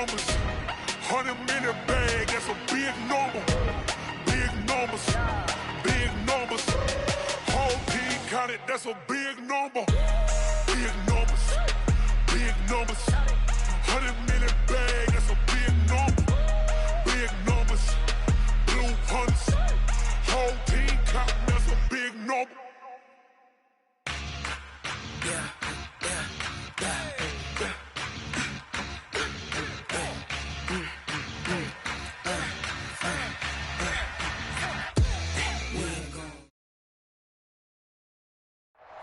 numbers. 100-minute bag, that's a big number. Big numbers, big numbers. Whole team counted, that's a big number. Big numbers, big numbers. 100-minute bag, that's a big number. Big numbers, blue hunts. Whole team counting, that's a big number.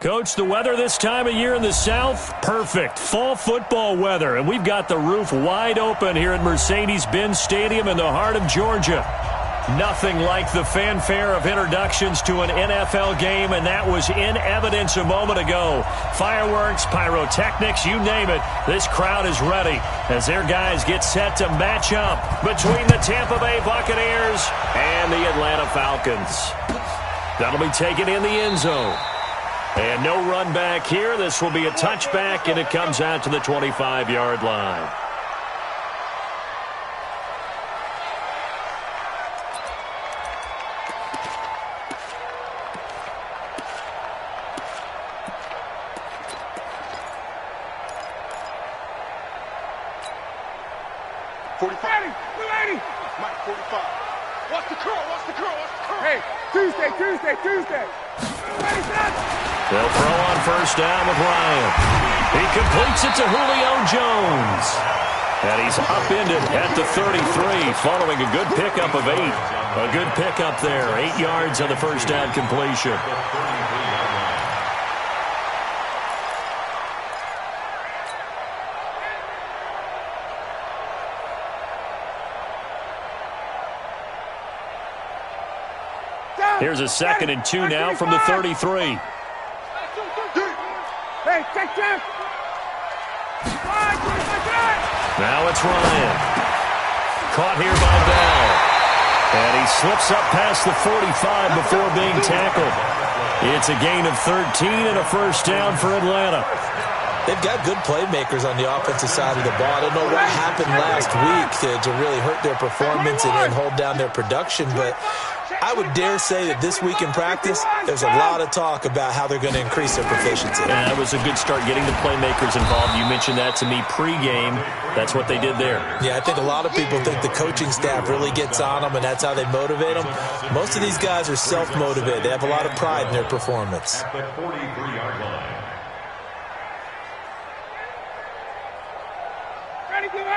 Coach, the weather this time of year in the South, perfect. Fall football weather, and we've got the roof wide open here at Mercedes-Benz Stadium in the heart of Georgia. Nothing like the fanfare of introductions to an NFL game, and that was in evidence a moment ago. Fireworks, pyrotechnics, you name it. This crowd is ready as their guys get set to match up between the Tampa Bay Buccaneers and the Atlanta Falcons. That'll be taken in the end zone. And no run back here. This will be a touchback, and it comes out to the 25-yard line. They'll throw on first down with Ryan. He completes it to Julio Jones. And he's upended at the 33 following a good pickup of 8. A good pickup there. 8 yards on the first down completion. Here's a 2nd and 2 now from the 33. Hey, check. Now it's Ryan. Caught here by Bell. And he slips up past the 45 before being tackled. It's a gain of 13 and a first down for Atlanta. They've got good playmakers on the offensive side of the ball. I don't know what happened last week to really hurt their performance and hold down their production, but I would dare say that this week in practice, there's a lot of talk about how they're going to increase their proficiency. And that was a good start getting the playmakers involved. You mentioned that to me pregame. That's what they did there. Yeah, I think a lot of people think the coaching staff really gets on them, and that's how they motivate them. Most of these guys are self-motivated. They have a lot of pride in their performance.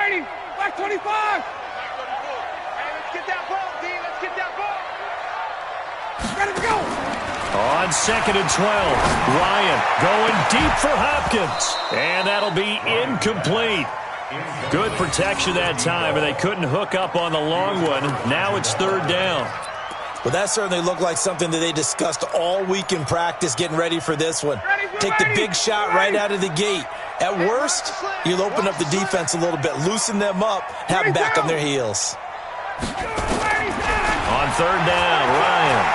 Ready, back 25. Hey, let's get that ball, D. Let's get that ball. Ready to go. On 2nd and 12, Ryan going deep for Hopkins. And that'll be incomplete. Good protection that time, and they couldn't hook up on the long one. Now it's 3rd down. Well, that certainly looked like something that they discussed all week in practice, getting ready for this one. Take the big shot right out of the gate. At worst, you'll open up the defense a little bit, loosen them up, have them back on their heels. On 3rd down, Ryan.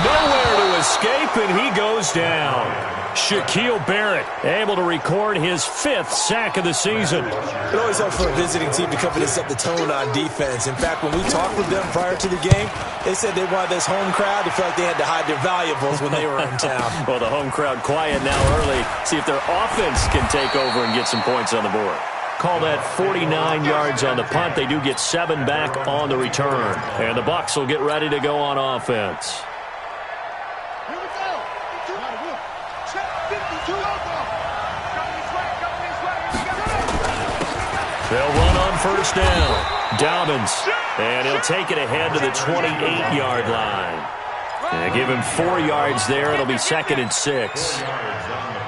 Nowhere to escape, and he goes down. Shaquille Barrett able to record his 5th sack of the season. It always helps for a visiting team to come in and set the tone on defense. In fact, when we talked with them prior to the game, they said they wanted this home crowd to feel like they had to hide their valuables when they were in town. Well, the home crowd quiet now early. See if their offense can take over and get some points on the board. Call that 49 yards on the punt. They do get 7 back on the return. And the Bucs will get ready to go on offense. They'll run on first down. Dobbins. And he'll take it ahead to the 28-yard line. And give him 4 yards there. It'll be 2nd and 6.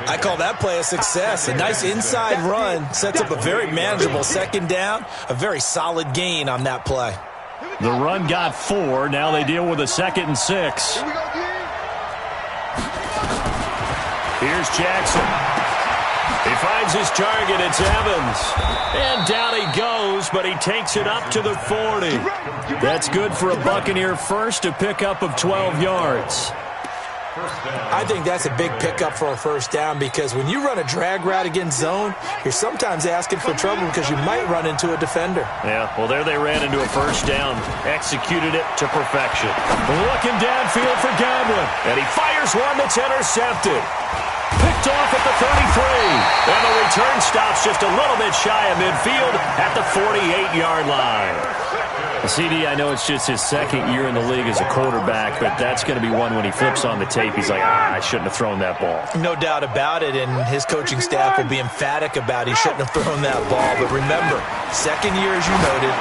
I call that play a success. A nice inside run. Sets up a very manageable 2nd down. A very solid gain on that play. The run got 4. Now they deal with a 2nd and 6. Here's Jackson. He finds his target. It's Evans. And down he goes, but he takes it up to the 40. That's good for a Buccaneer first, a pickup of 12 yards. I think that's a big pickup for a first down because when you run a drag route against zone, you're sometimes asking for trouble because you might run into a defender. Yeah, well, there they ran into a first down. Executed it to perfection. Looking downfield for Godwin. And he fires one that's intercepted. Picked off at the 33. And the return stops just a little bit shy of midfield at the 48-yard line. CD, I know it's just his second year in the league as a quarterback, but that's going to be one when he flips on the tape. He's like, I shouldn't have thrown that ball. No doubt about it, and his coaching staff will be emphatic about he shouldn't have thrown that ball. But remember, second year, as you noted,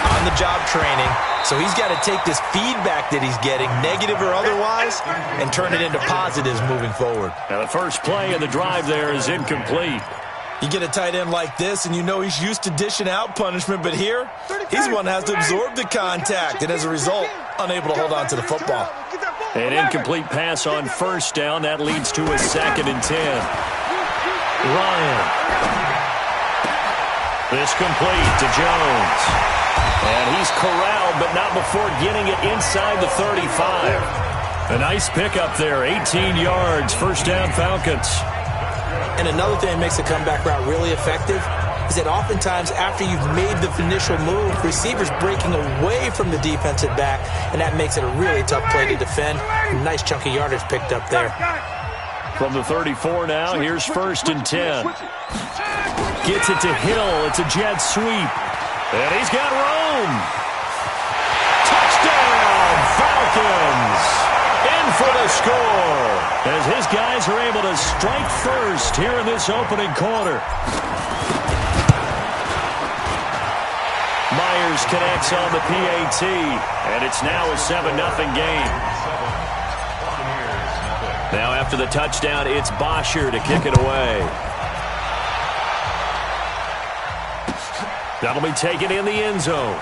on-the-job training, so he's got to take this feedback that he's getting, negative or otherwise, and turn it into positives moving forward. Now the first play of the drive there is incomplete. You get a tight end like this, and you know he's used to dishing out punishment, but here, he's the one that has to absorb the contact, and as a result, unable to hold on to the football. An incomplete pass on first down. That leads to a 2nd and 10. Ryan. This complete to Jones. And he's corralled, but not before getting it inside the 35. A nice pickup there, 18 yards, first down Falcons. And another thing that makes a comeback route really effective is that oftentimes after you've made the initial move, receivers breaking away from the defensive back, and that makes it a really tough play to defend. A nice chunk of yardage picked up there. From the 34 now, here's 1st and 10. Gets it to Hill. It's a jet sweep. And he's got room. Touchdown, Falcons! In for the score as his guys are able to strike first here in this opening quarter. Myers connects on the PAT, and it's now a 7-0 game. Now after the touchdown, it's Bosher to kick it away. That'll be taken in the end zone.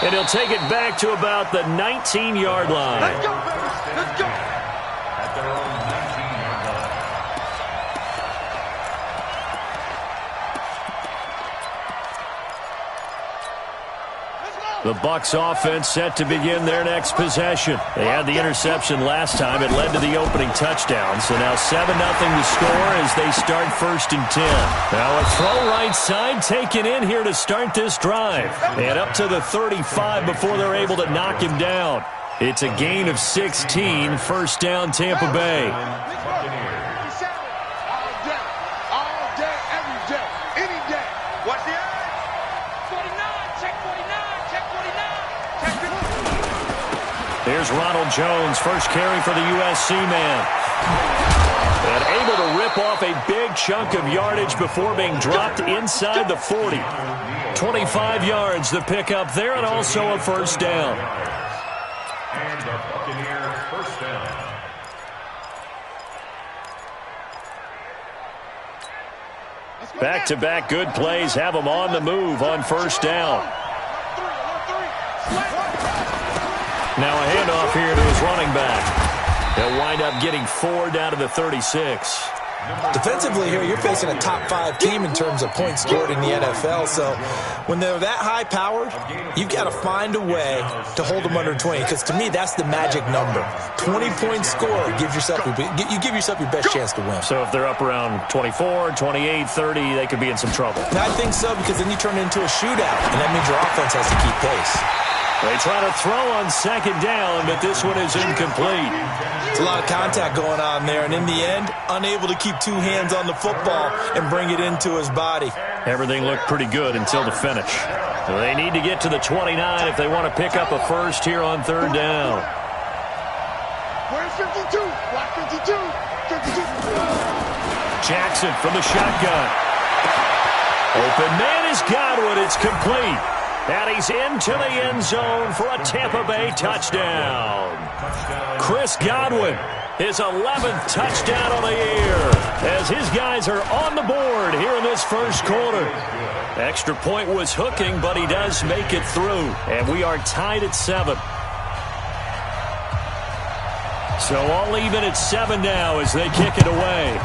And he'll take it back to about the 19-yard line. Let's go, baby. Let's go. The Bucs offense set to begin their next possession. They had the interception last time. It led to the opening touchdown. So now 7-0 to score as they start 1st and 10. Now a throw right side taken in here to start this drive. And up to the 35 before they're able to knock him down. It's a gain of 16, first down Tampa Bay. Here's Ronald Jones, first carry for the USC man. And able to rip off a big chunk of yardage before being dropped inside the 40. 25 yards the pickup there, and also a first down. And the Buccaneers first down. Back-to-back good plays have them on the move on first down. Now a handoff here to his running back. They'll wind up getting 4 down to the 36. Defensively here, you're facing a top-5 team in terms of points scored in the NFL. So when they're that high-powered, you've got to find a way to hold them under 20. Because to me, that's the magic number. 20-point score gives yourself you give yourself your best chance to win. So if they're up around 24, 28, 30, they could be in some trouble. And I think so, because then you turn it into a shootout, and that means your offense has to keep pace. They try to throw on second down, but this one is incomplete. It's a lot of contact going on there, and in the end, unable to keep two hands on the football and bring it into his body. Everything looked pretty good until the finish. So they need to get to the 29 if they want to pick up a first here on third down. Where's 52? Block 52. 52. Jackson from the shotgun. Open man is Godwin. It's complete. And he's into the end zone for a Tampa Bay touchdown. Chris Godwin, his 11th touchdown of the year, as his guys are on the board here in this first quarter. Extra point was hooking, but he does make it through. And we are tied at 7. So all even at 7 now as they kick it away.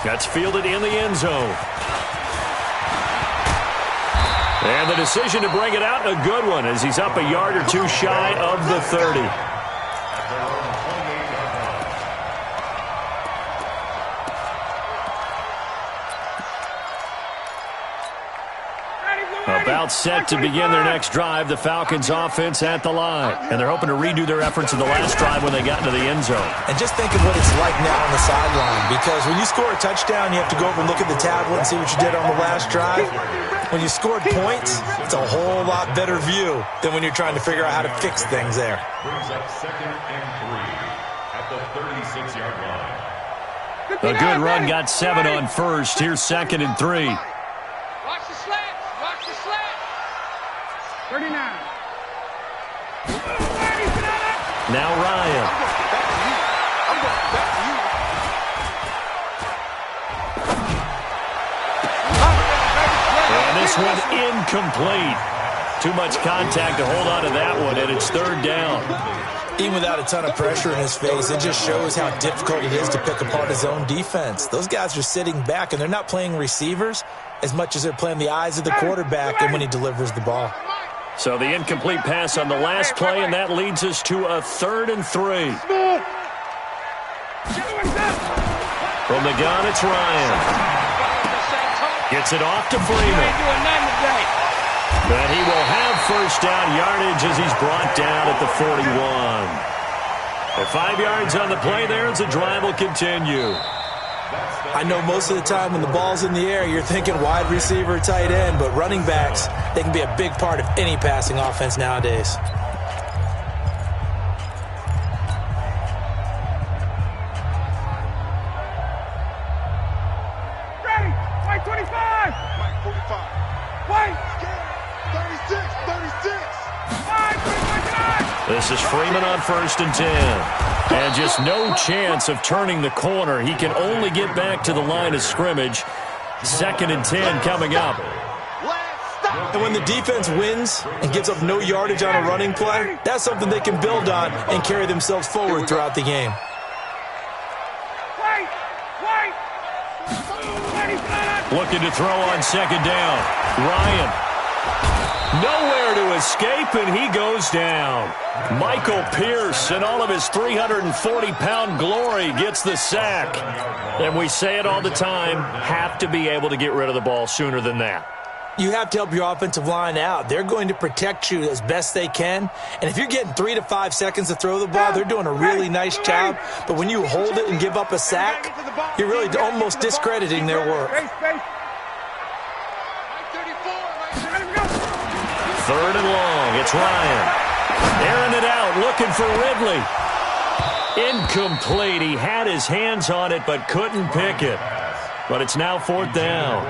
That's fielded in the end zone. And the decision to bring it out, a good one, as he's up a yard or two shy of the 30. About set to begin their next drive, the Falcons offense at the line. And they're hoping to redo their efforts in the last drive when they got into the end zone. And just think of what it's like now on the sideline, because when you score a touchdown, you have to go over and look at the tablet and see what you did on the last drive. When you scored points, it's a whole lot better view than when you're trying to figure out how to fix things there. Brings up 2nd and 3 at the 36-yard line. A good run got 7 on first. Here's 2nd and 3. Watch the slant. Watch the slant. 39. Now Ryan. I'm going back to you. And this one incomplete. Too much contact to hold on to that one, and it's 3rd down. Even without a ton of pressure in his face, it just shows how difficult it is to pick apart his own defense. Those guys are sitting back, and they're not playing receivers as much as they're playing the eyes of the quarterback and when he delivers the ball. So the incomplete pass on the last play, and that leads us to a 3rd and 3. From the gun, it's Ryan. Gets it off to Freeman. But he will have first down yardage as he's brought down at the 41. At 5 yards on the play there as the drive will continue. I know most of the time when the ball's in the air, you're thinking wide receiver, tight end, but running backs, they can be a big part of any passing offense nowadays. Ready. White 25. Mike 45. White. 36. 36. White 25. This is Freeman on 1st and 10. And just no chance of turning the corner. He can only get back to the line of scrimmage. 2nd and 10 coming up. And when the defense wins and gives up no yardage on a running play, that's something they can build on and carry themselves forward throughout the game. White. White. Looking to throw on 2nd down. Ryan. Nowhere to escape, and he goes down. Michael Pierce, in all of his 340-pound glory, gets the sack. And we say it all the time, have to be able to get rid of the ball sooner than that. You have to help your offensive line out. They're going to protect you as best they can. And if you're getting 3 to 5 seconds to throw the ball, they're doing a really nice job. But when you hold it and give up a sack, you're really almost discrediting their work. 3rd and long. It's Ryan. Airing it out, looking for Ridley. Incomplete. He had his hands on it, but couldn't pick it. But it's now 4th down.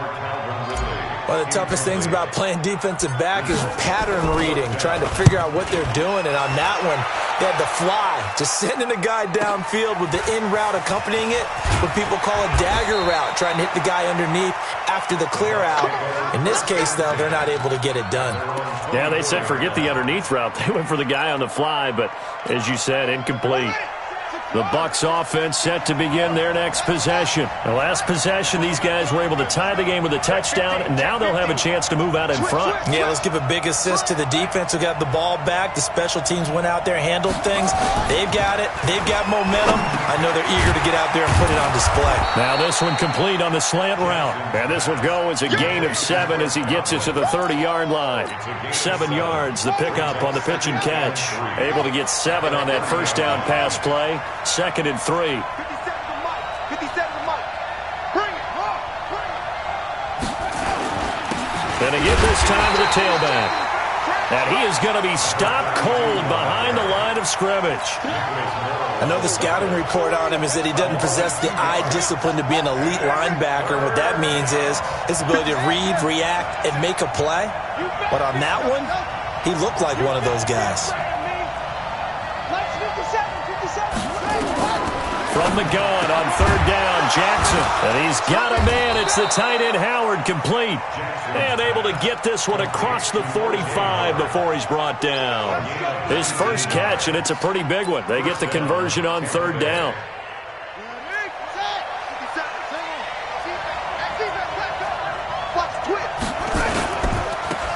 One of the toughest things about playing defensive back is pattern reading, trying to figure out what they're doing. And on that one, they had the fly, just sending a guy downfield with the in route accompanying it, what people call a dagger route, trying to hit the guy underneath after the clear out. In this case, though, they're not able to get it done. Yeah, they said forget the underneath route. They went for the guy on the fly, but as you said, incomplete. The Bucs offense set to begin their next possession. The last possession, these guys were able to tie the game with a touchdown, and now they'll have a chance to move out in front. Yeah, let's give a big assist to the defense who got the ball back. The special teams went out there, handled things. They've got it. They've got momentum. I know they're eager to get out there and put it on display. Now this one complete on the slant route. And this will go as a gain of 7 as he gets it to the 30-yard line. 7 yards, the pickup on the pitch and catch. Able to get 7 on that first down pass play. 2nd and 3. 57 to Mike. 57 to Mike. Bring it. Bring it. And again this time to the tailback. And he is going to be stopped cold behind the line of scrimmage. I know the scouting report on him is that he doesn't possess the eye discipline to be an elite linebacker. What that means is his ability to read, react, and make a play. But on that one, he looked like one of those guys. From the gun on 3rd down, Jackson. And he's got a man. It's the tight end, Howard, complete. And able to get this one across the 45 before he's brought down. His first catch, and it's a pretty big one. They get the conversion on 3rd down.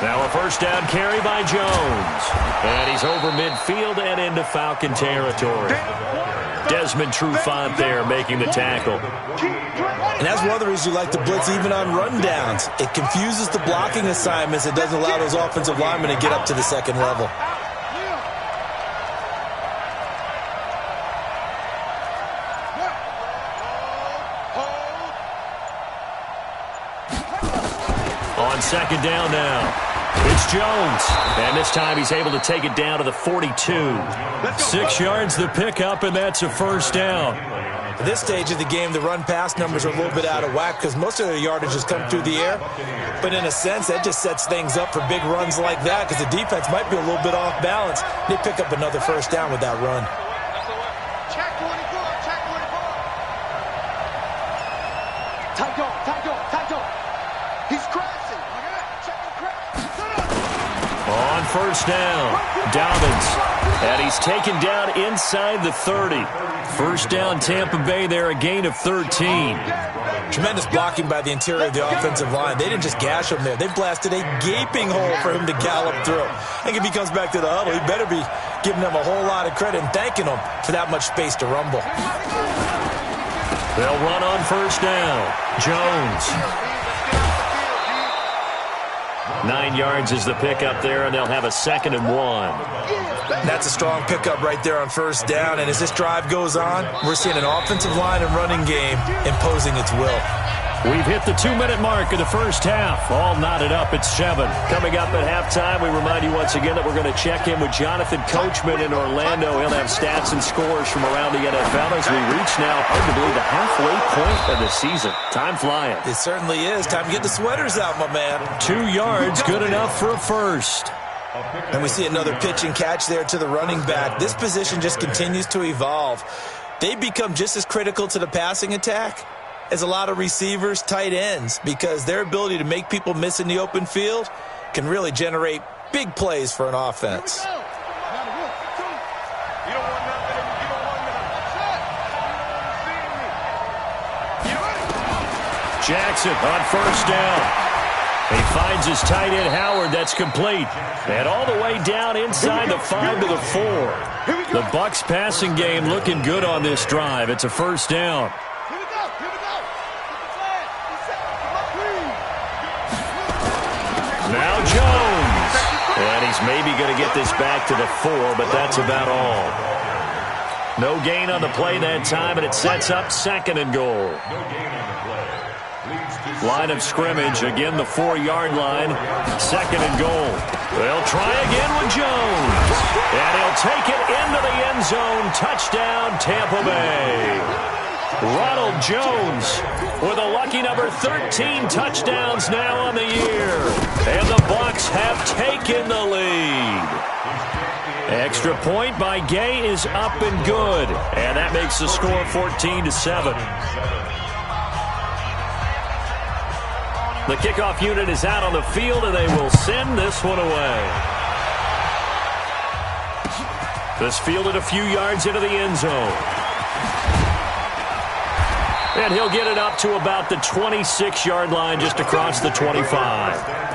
Now a first down carry by Jones. And he's over midfield and into Falcon territory. Desmond Trufant there making the tackle. And that's one of the reasons you like to blitz even on rundowns. It confuses the blocking assignments. It doesn't allow those offensive linemen to get up to the second level. On second down now. It's Jones, and this time he's able to take it down to the 42. 6 yards the pickup, and that's a first down. At this stage of the game, the run-pass numbers are a little bit out of whack because most of their yardage has come through the air. But in a sense, that just sets things up for big runs like that because the defense might be a little bit off balance. They pick up another first down with that run. Check 24, check 24. Tight dog, tight dog, tight dog. He's crashing. Look at that. Check and crash. On first down, Dobbins. And he's taken down inside the 30. First down, Tampa Bay there, a gain of 13. Tremendous blocking by the interior of the offensive line. They didn't just gash him there. They blasted a gaping hole for him to gallop through. I think if he comes back to the huddle, he better be giving them a whole lot of credit and thanking them for that much space to rumble. They'll run on first down. Jones. 9 yards is the pickup there, and they'll have a 2nd and 1. That's a strong pickup right there on first down, and as this drive goes on, we're seeing an offensive line and running game imposing its will. We've hit the 2-minute mark of the first half. All knotted up at 7. Coming up at halftime, we remind you once again that we're going to check in with Jonathan Coachman in Orlando. He'll have stats and scores from around the NFL as we reach now, hard to believe, the halfway point of the season. Time flying. It certainly is. Time to get the sweaters out, my man. 2 yards, good enough for a first. And we see another pitch and catch there to the running back. This position just continues to evolve. They become just as critical to the passing attack as a lot of receivers, tight ends, because their ability to make people miss in the open field can really generate big plays for an offense. Jackson on first down. He finds his tight end, Howard. That's complete. And all the way down inside the 5 to the 4. The Bucs passing game looking good on this drive. It's a first down. Now Jones. And he's maybe going to get this back to the 4, but that's about all. No gain on the play that time, and it sets up 2nd and goal. Line of scrimmage, again the 4-yard line. 2nd and goal. They'll try again with Jones. And he'll take it into the end zone. Touchdown, Tampa Bay. Ronald Jones with a lucky number 13 touchdowns now on the year. And the Bucs have taken the lead. Extra point by Gay is up and good. And that makes the score 14-7. The kickoff unit is out on the field, and they will send this one away. This fielded a few yards into the end zone. And he'll get it up to about the 26-yard line, just across the 25.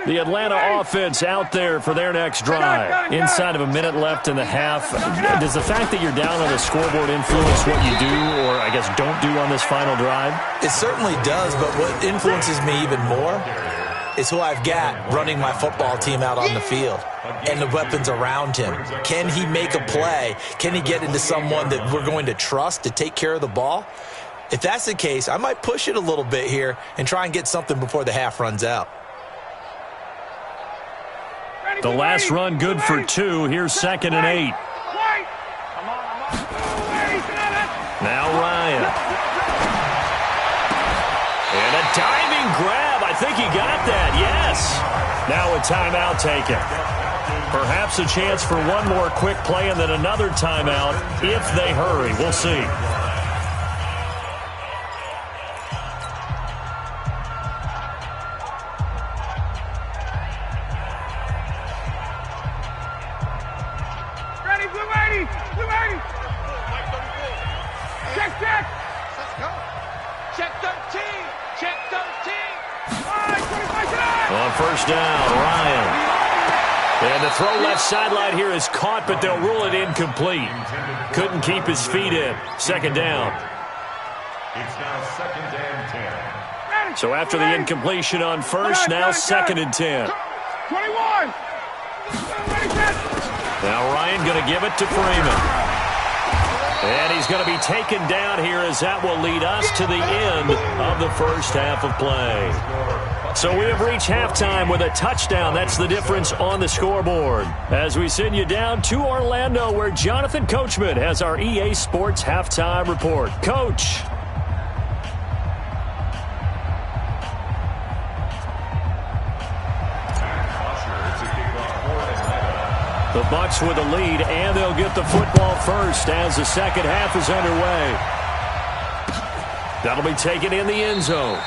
The Atlanta offense out there for their next drive. Inside of a minute left in the half. Does the fact that you're down on the scoreboard influence what you do, or I guess don't do on this final drive? It certainly does, but what influences me even more is who I've got running my football team out on the field and the weapons around him. Can he make a play? Can he get into someone that we're going to trust to take care of the ball? If that's the case, I might push it a little bit here and try and get something before the half runs out. The last run good for 2. Here's 2nd and 8. Now Ryan. And a diving grab. I think he got that. Yes. Now a timeout taken. Perhaps a chance for one more quick play and then another timeout if they hurry. We'll see. Check 13. Check 13. On first down, Ryan. And the throw left sideline here is caught, but they'll rule it incomplete. Couldn't keep his feet in. Second down. It's now 2nd and 10. So after the incompletion on first, now 2nd and 10. 21. Now Ryan going to give it to Freeman. And he's going to be taken down here as that will lead us to the end of the first half of play. So we have reached halftime with a touchdown. That's the difference on the scoreboard. As we send you down to Orlando, where Jonathan Coachman has our EA Sports halftime report. Coach. The Bucs with a lead, and they'll get the football first as the second half is underway. That'll be taken in the end zone.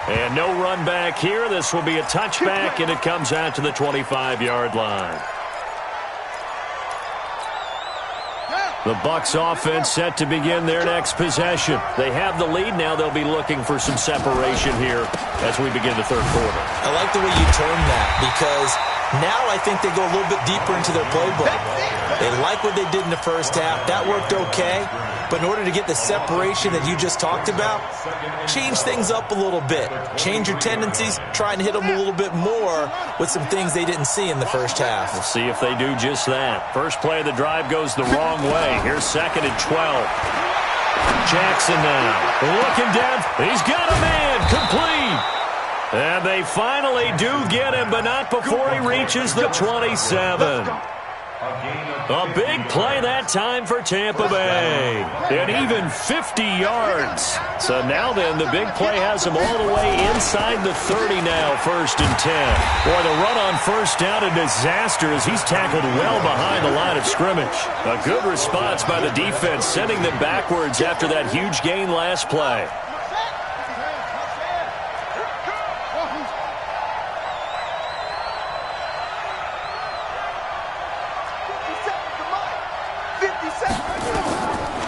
And no run back here. This will be a touchback, and it comes out to the 25-yard line. The Bucs offense set to begin their next possession. They have the lead. Now they'll be looking for some separation here as we begin the third quarter. I like the way you term that, because now I think they go a little bit deeper into their playbook. They like what they did in the first half. That worked okay. But in order to get the separation that you just talked about, change things up a little bit. Change your tendencies, try and hit them a little bit more with some things they didn't see in the first half. We'll see if they do just that. First play of the drive goes the wrong way. Here's 2nd and 12. Jackson now looking down. He's got a man. Complete. And they finally do get him, but not before he reaches the 27. A big play that time for Tampa Bay. And even 50 yards. So now then, the big play has him all the way inside the 30 now, 1st and 10. Boy, the run on first down, a disaster as he's tackled well behind the line of scrimmage. A good response by the defense, sending them backwards after that huge gain last play.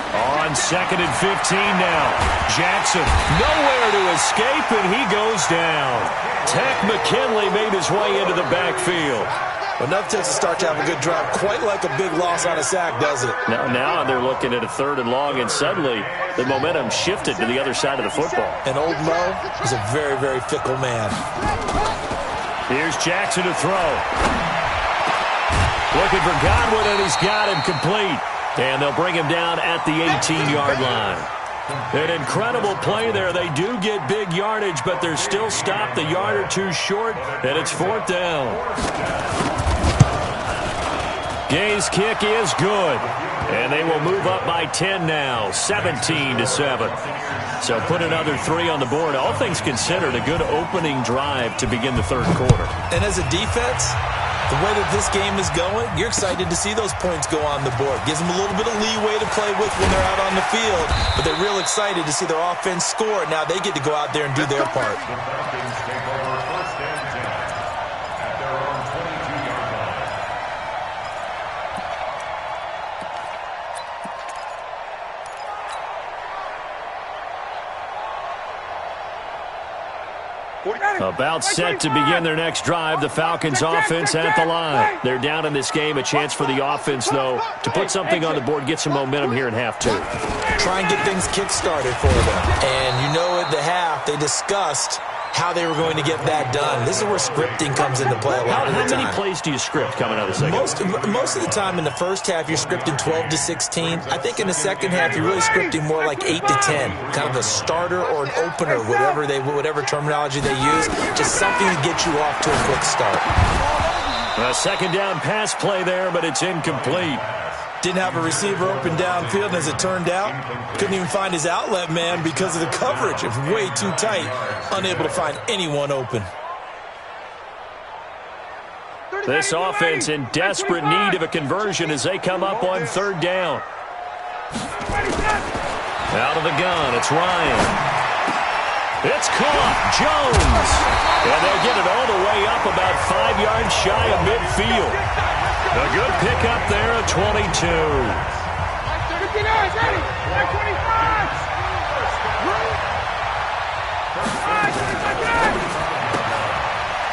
On 2nd and 15 now. Jackson nowhere to escape, and he goes down. Tech McKinley made his way into the backfield. Enough to start to have a good drive. Quite like a big loss on a sack, does it? Now they're looking at a 3rd and long, and suddenly the momentum shifted to the other side of the football. And old Mo is a very, very fickle man. Here's Jackson to throw. Looking for Godwin, and he's got him complete. And they'll bring him down at the 18-yard line. An incredible play there. They do get big yardage, but they're still stopped a yard or two short, and it's 4th down. Gay's kick is good. And they will move up by 10 now, 17-7. So put another 3 on the board. All things considered, a good opening drive to begin the third quarter. And as a defense, the way that this game is going, you're excited to see those points go on the board. Gives them a little bit of leeway to play with when they're out on the field. But they're real excited to see their offense score. Now they get to go out there and do their part. The Falcons take over 1st and 10 at their own 22-yard line. About set to begin their next drive, the Falcons offense at the line. They're down in this game. A chance for the offense, though, to put something on the board, get some momentum here in half 2. Try and get things kick-started for them. And you know at the half, they discussed how they were going to get that done. This is where scripting comes into play a lot of the time. How many plays do you script coming out of the second? Most of the time in the first half, you're scripting 12 to 16. I think in the second half, you're really scripting more like 8 to 10. Kind of a starter or an opener, whatever terminology they use. Just something to get you off to a quick start. A second down pass play there, but it's incomplete. Didn't have a receiver open downfield, and as it turned out, couldn't even find his outlet man because of the coverage. It was way too tight, unable to find anyone open. This offense in desperate need of a conversion as they come up on 3rd down. Out of the gun, it's Ryan. It's caught, Jones. And they'll get it all the way up about 5 yards shy of midfield. A good pickup there at 22.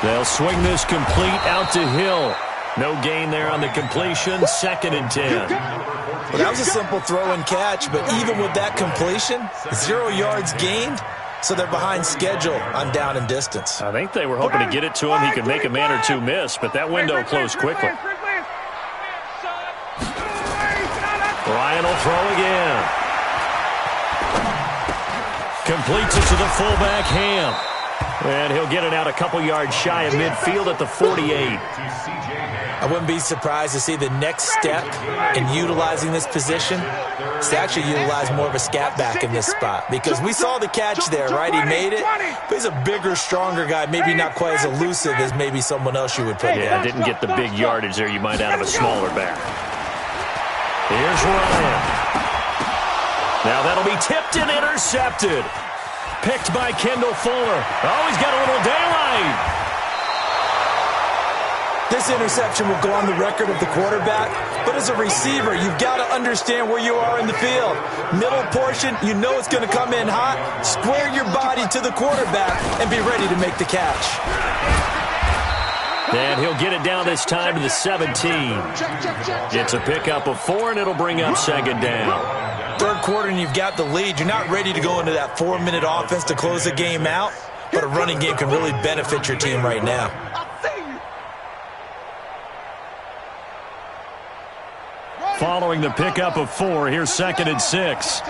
They'll swing this complete out to Hill. No gain there on the completion. 2nd and 10. Well, that was a simple throw and catch, but even with that completion, 0 yards gained, so they're behind schedule on down and distance. I think they were hoping to get it to him. He could make a man or two miss, but that window closed quickly. Ryan will throw again. Completes it to the fullback, Ham. And he'll get it out a couple yards shy of midfield at the 48. I wouldn't be surprised to see the next step in utilizing this position is to actually utilize more of a scat back in this spot. Because we saw the catch there, right? He made it. But he's a bigger, stronger guy, maybe not quite as elusive as maybe someone else you would put. Yeah, didn't get the big yardage there you might out of a smaller back. Here's Ryan. Now that'll be tipped and intercepted. Picked by Kendall Fuller. Oh, he's got a little daylight. This interception will go on the record of the quarterback, but as a receiver, you've got to understand where you are in the field. Middle portion, you know it's going to come in hot. Square your body to the quarterback and be ready to make the catch. And he'll get it down this time to the 17. It's a pickup of 4, and it'll bring up 2nd down. Third quarter, and you've got the lead. You're not ready to go into that 4-minute offense to close the game out, but a running game can really benefit your team right now. Following the pickup of 4, here's 2nd and 6.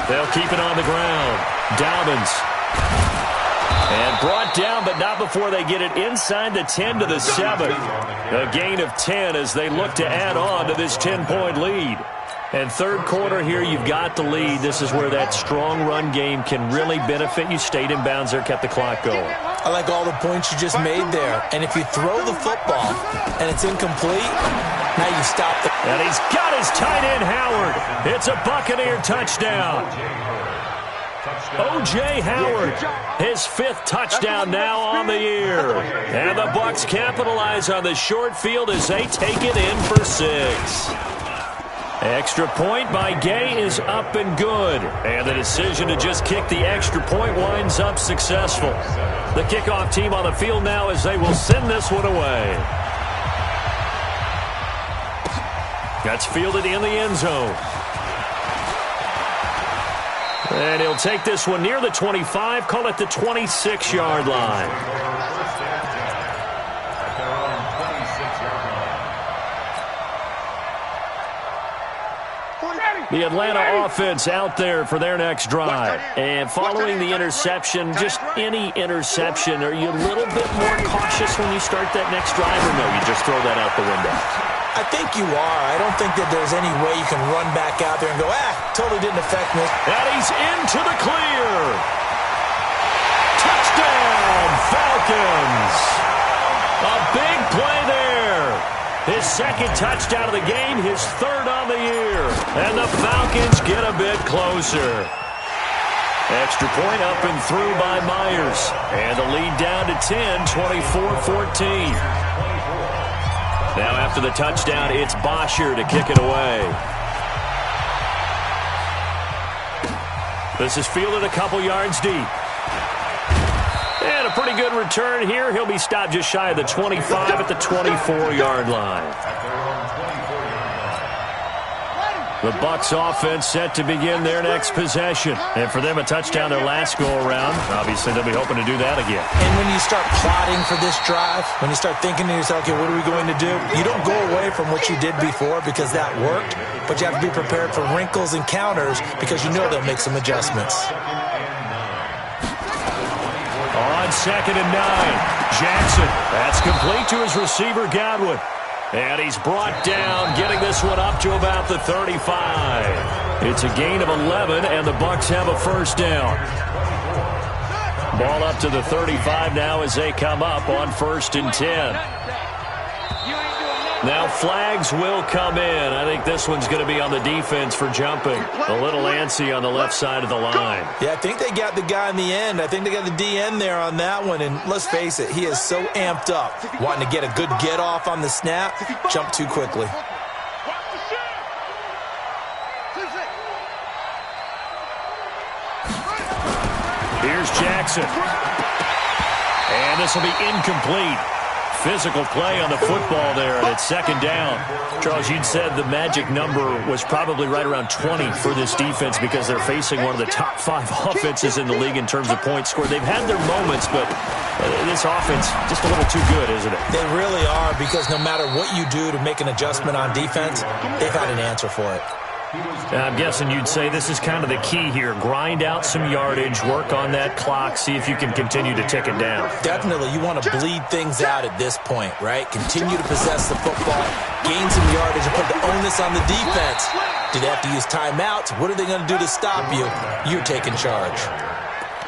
They'll keep it on the ground. Dobbins. And brought down, but not before they get it inside the 10 to the 7. A gain of 10 as they look to add on to this 10-point lead. And third quarter here, you've got the lead. This is where that strong run game can really benefit you. Stayed in bounds there, kept the clock going. I like all the points you just made there. And if you throw the football and it's incomplete, now you stop the... And he's got his tight end, Howard. It's a Buccaneer touchdown. O.J. Howard, his 5th touchdown now on the year. And the Bucs capitalize on the short field as they take it in for 6. Extra point by Gay is up and good. And the decision to just kick the extra point winds up successful. The kickoff team on the field now as they will send this one away. That's fielded in the end zone. And he'll take this one near the 25, call it the 26-yard line. The Atlanta offense out there for their next drive. And following the interception, just any interception, are you a little bit more cautious when you start that next drive, or no, you just throw that out the window? I think you are. I don't think that there's any way you can run back out there and go, totally didn't affect me. And he's into the clear. Touchdown, Falcons. A big play there. His 2nd touchdown of the game, his 3rd on the year. And the Falcons get a bit closer. Extra point up and through by Myers. And the lead down to 10, 24-14. Now after the touchdown, it's Bosher to kick it away. This is fielded a couple yards deep. And a pretty good return here. He'll be stopped just shy of the 25 at the 24-yard line. The Bucs offense set to begin their next possession. And for them, a touchdown their last go-around. Obviously, they'll be hoping to do that again. And when you start plotting for this drive, when you start thinking to yourself, okay, what are we going to do? You don't go away from what you did before because that worked, but you have to be prepared for wrinkles and counters because you know they'll make some adjustments. On 2nd and 9, Jackson. That's complete to his receiver, Godwin. And he's brought down, getting this one up to about the 35. It's a gain of 11, and the Bucs have a 1st down. Ball up to the 35 now as they come up on 1st and 10. Now flags will come in. I think this one's going to be on the defense for jumping. A little antsy on the left side of the line. Yeah, I think they got the guy in the end. I think they got the DN there on that one. And let's face it, he is so amped up, wanting to get a good get off on the snap, jump too quickly. Here's Jackson. And this will be incomplete. Physical play on the football there, and it's second down. Charles, you'd said the magic number was probably right around 20 for this defense because they're facing one of the top 5 offenses in the league in terms of points scored. They've had their moments, but this offense just a little too good, isn't it? They really are, because no matter what you do to make an adjustment on defense, they've had an answer for it. I'm guessing you'd say this is kind of the key here. Grind out some yardage, work on that clock, see if you can continue to tick it down. Definitely. You want to bleed things out at this point, right? Continue to possess the football, gain some yardage, and put the onus on the defense. Do they have to use timeouts? What are they going to do to stop you? You're taking charge.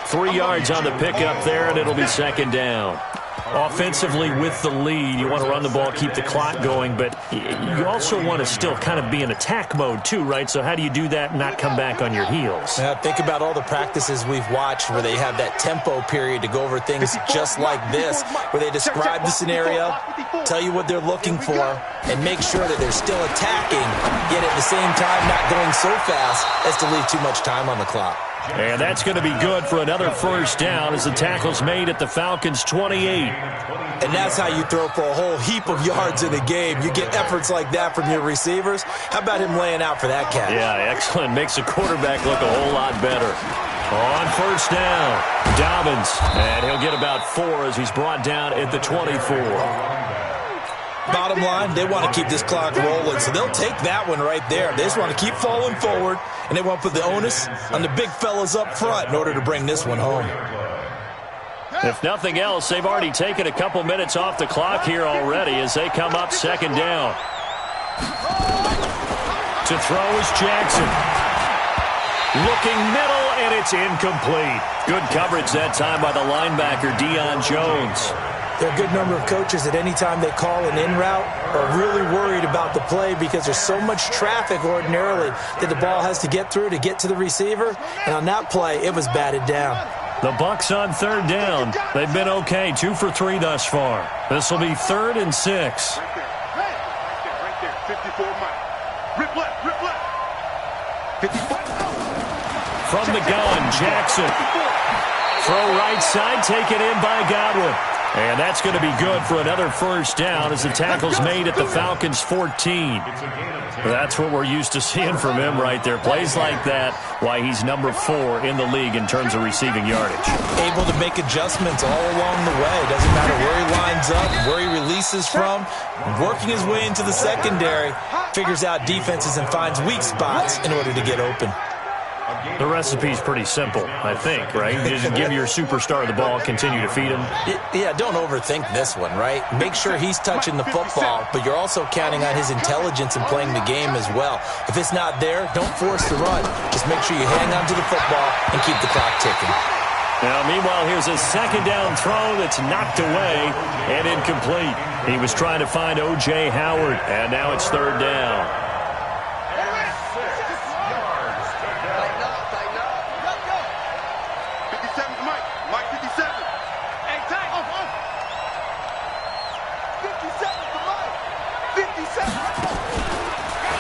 3 yards on the pickup there, and it'll be second down. Offensively with the lead, you want to run the ball, keep the clock going, but you also want to still kind of be in attack mode too, right? So how do you do that and not come back on your heels? Think about all the practices we've watched where they have that tempo period to go over things just like this, where they describe the scenario, tell you what they're looking for, and make sure that they're still attacking, yet at the same time not going so fast as to leave too much time on the clock. And that's going to be good for another first down as the tackle's made at the Falcons' 28. And that's how you throw for a whole heap of yards in a game. You get efforts like that from your receivers. How about him laying out for that catch? Yeah, excellent. Makes the quarterback look a whole lot better. On first down, Dobbins. And he'll get about 4 as he's brought down at the 24. Bottom line, they want to keep this clock rolling, so they'll take that one right there. They just want to keep falling forward, and they want to put the onus on the big fellas up front in order to bring this one home. If nothing else, they've already taken a couple minutes off the clock here already as they come up second down. To throw is Jackson. Looking middle, and it's incomplete. Good coverage that time by the linebacker, Deion Jones. There are a good number of coaches at any time they call an in route are really worried about the play because there's so much traffic ordinarily that the ball has to get through to get to the receiver. And on that play, it was batted down. The Bucs on third down. They've been okay, 2 for 3 thus far. This will be 3rd and 6. Right there, 54 Mike. Rip left. 54. From the gun, Jackson. Throw right side, taken in by Godwin. And that's going to be good for another first down as the tackle's made at the Falcons' 14. That's what we're used to seeing from him right there. Plays like that, why he's number 4 in the league in terms of receiving yardage. Able to make adjustments all along the way. Doesn't matter where he lines up, where he releases from. Working his way into the secondary, figures out defenses and finds weak spots in order to get open. The recipe's pretty simple, I think, right? You just give your superstar the ball, continue to feed him. Yeah, don't overthink this one, right? Make sure he's touching the football, but you're also counting on his intelligence in playing the game as well. If it's not there, don't force the run. Just make sure you hang on to the football and keep the clock ticking. Now, meanwhile, here's a second down throw that's knocked away and incomplete. He was trying to find O.J. Howard, and now it's third down.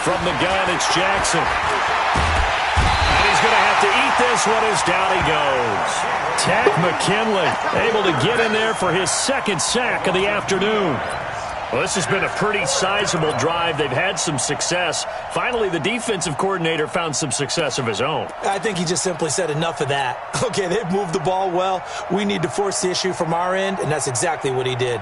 From the gun, it's Jackson. And he's going to have to eat this one as down he goes. Takk McKinley able to get in there for his second sack of the afternoon. Well, this has been a pretty sizable drive. They've had some success. Finally, the defensive coordinator found some success of his own. I think he just simply said enough of that. Okay, they've moved the ball well. We need to force the issue from our end, and that's exactly what he did.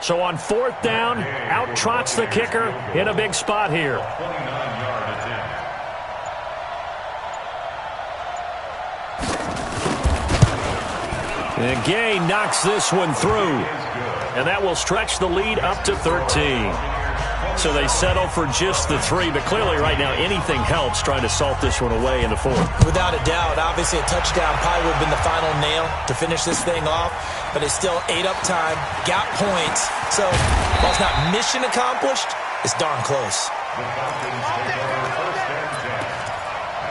So on fourth down, out trots the kicker in a big spot here. And Gay knocks this one through. And that will stretch the lead up to 13. So they settle for just the 3, but clearly right now anything helps trying to salt this one away in the 4th. Without a doubt, obviously a touchdown probably would have been the final nail to finish this thing off, but it's still ate up time, got points, so while it's not mission accomplished, it's darn close. The Falcons take over first and 10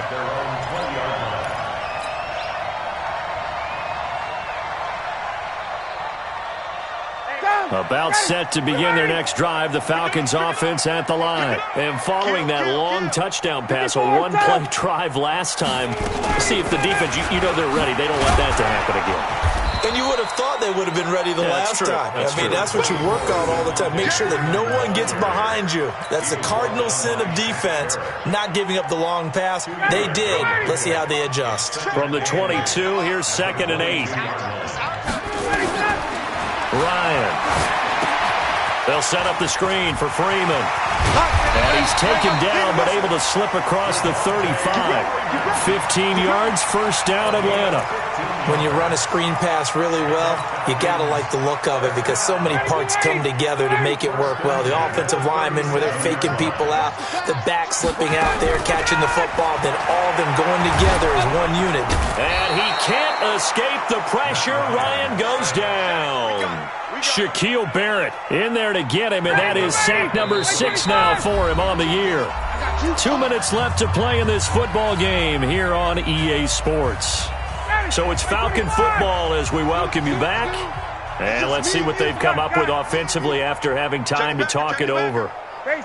at their own 20-yard line. About set to begin their next drive, the Falcons offense at the line. And following that long touchdown pass, a one-play drive last time, see if the defense, you know they're ready. They don't want that to happen again. And you would have thought they would have been ready the last time. That's what you work on all the time. Make sure that no one gets behind you. That's the cardinal sin of defense, not giving up the long pass. They did. Let's see how they adjust. From the 22, here's 2nd and 8. Ryan. They'll set up the screen for Freeman. And he's taken down, but able to slip across the 35. 15 yards, first down, Atlanta. When you run a screen pass really well, you got to like the look of it because so many parts come together to make it work well. The offensive linemen, where they're faking people out, the back slipping out there, catching the football, then all of them going together as one unit. And he can't escape the pressure. Ryan goes down. Shaquille Barrett in there to get him, and that is sack number 6 now for him on the year. 2 minutes left to play in this football game here on EA Sports. So it's Falcon football as we welcome you back. And let's see what they've come up with offensively after having time to talk it over. Space.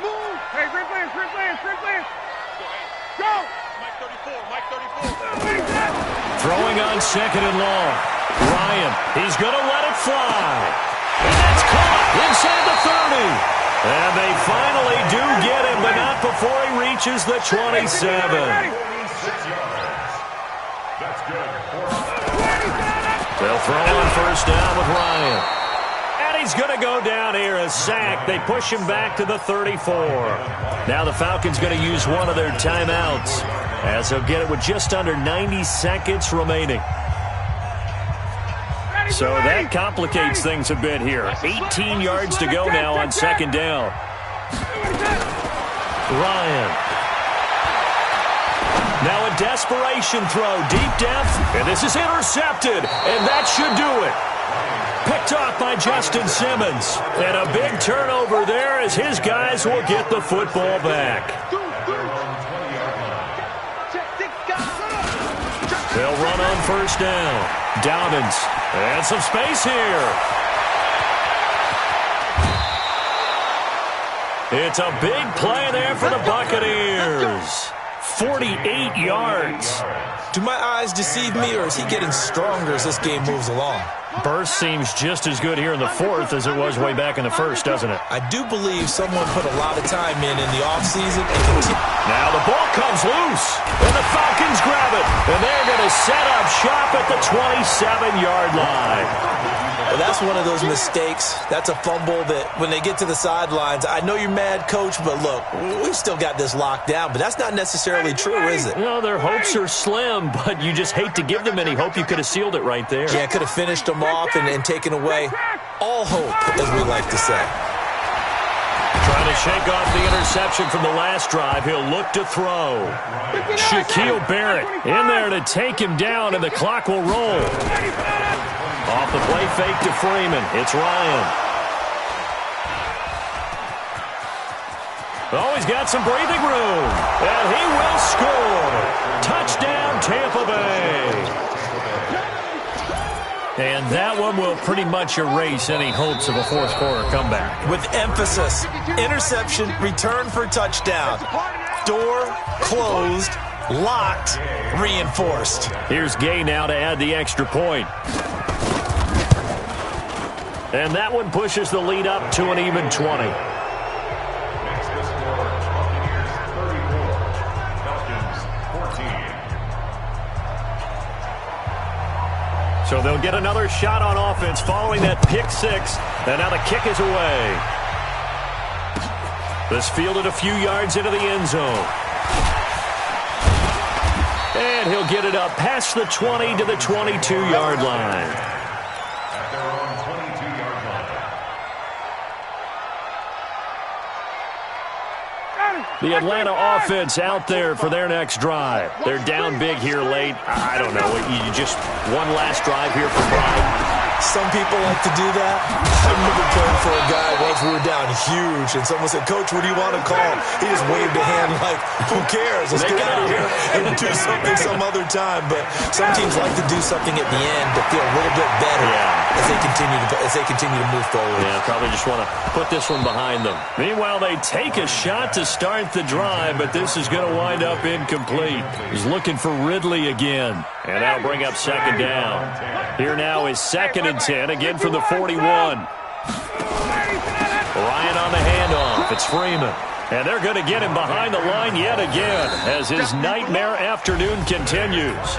Move. Hey, free players. Go. Mike 34. Throwing on 2nd and long. Ryan, he's going to let it fly. And that's caught inside the 30. And they finally do get him, but not before he reaches the 27. They'll throw on first down with Ryan. And he's going to go down here, a sack. They push him back to the 34. Now the Falcons going to use one of their timeouts as they'll get it with just under 90 seconds remaining. So that complicates things a bit here. 18 yards to go now on 2nd down. Ryan. Now a desperation throw, deep depth, and this is intercepted, and that should do it. Picked off by Justin Simmons, and a big turnover there as his guys will get the football back. They'll run on first down. Dobbins, and some space here. It's a big play there for the Buccaneers. 48 yards. Do my eyes deceive me, or is he getting stronger as this game moves along? Burst seems just as good here in the 4th as it was way back in the 1st, doesn't it? I do believe someone put a lot of time in the offseason. Now the ball comes loose, and the Falcons grab it, and they're going to set up shop at the 27-yard line. Well, that's one of those mistakes. That's a fumble that when they get to the sidelines, I know you're mad, Coach, but look, we've still got this locked down. But that's not necessarily true, is it? No, their hopes are slim, but you just hate to give them any hope. You could have sealed it right there. Yeah, could have finished them off and taken away all hope, as we like to say. Trying to shake off the interception from the last drive. He'll look to throw. Shaquille Barrett in there to take him down, and the clock will roll. Off the play fake to Freeman. It's Ryan. Oh, he's got some breathing room. And he will score. Touchdown, Tampa Bay. And that one will pretty much erase any hopes of a fourth quarter comeback. With emphasis, interception, return for touchdown. Door closed, locked, reinforced. Here's Gay now to add the extra point. And that one pushes the lead up to an even 20. Makes the score Buccaneers 34, Falcons 14. So they'll get another shot on offense following that pick six. And now the kick is away. This fielded a few yards into the end zone. And he'll get it up past the 20 to the 22-yard line. At their own 22-yard line. The Atlanta offense out there for their next drive. They're down big here late. I don't know. You just one last drive here for pride. Some people like to do that. I remember playing for a guy once we were down huge, and someone said, "Coach, what do you want to call?" He just waved a hand like, "Who cares? Let's get out of here and do something some other time." But some teams like to do something at the end to feel a little bit better as they continue to move forward. Yeah, probably just want to put this one behind them. Meanwhile, they take a shot to start the drive, but this is going to wind up incomplete. He's looking for Ridley again. And that'll bring up second down. Here now is 2nd and 10, again from the 41. Ryan on the handoff. It's Freeman. And they're going to get him behind the line yet again as his nightmare afternoon continues.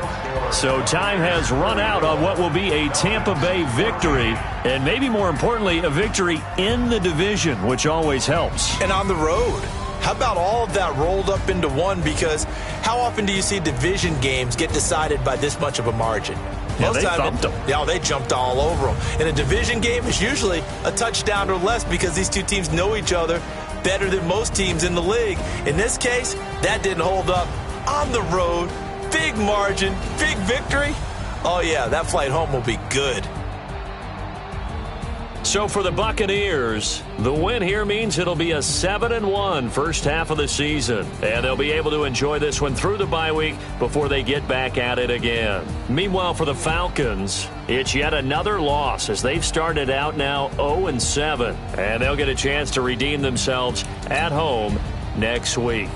So time has run out on what will be a Tampa Bay victory, and maybe more importantly, a victory in the division, which always helps. And on the road. How about all of that rolled up into one? Because how often do you see division games get decided by this much of a margin? Yeah, they thumped them. Yeah, they jumped all over them. In a division game, it's usually a touchdown or less because these two teams know each other better than most teams in the league. In this case, that didn't hold up. On the road, big margin, big victory. Oh, yeah, that flight home will be good. So for the Buccaneers, the win here means it'll be a 7-1 first half of the season. And they'll be able to enjoy this one through the bye week before they get back at it again. Meanwhile, for the Falcons, it's yet another loss as they've started out now 0-7. And they'll get a chance to redeem themselves at home next week.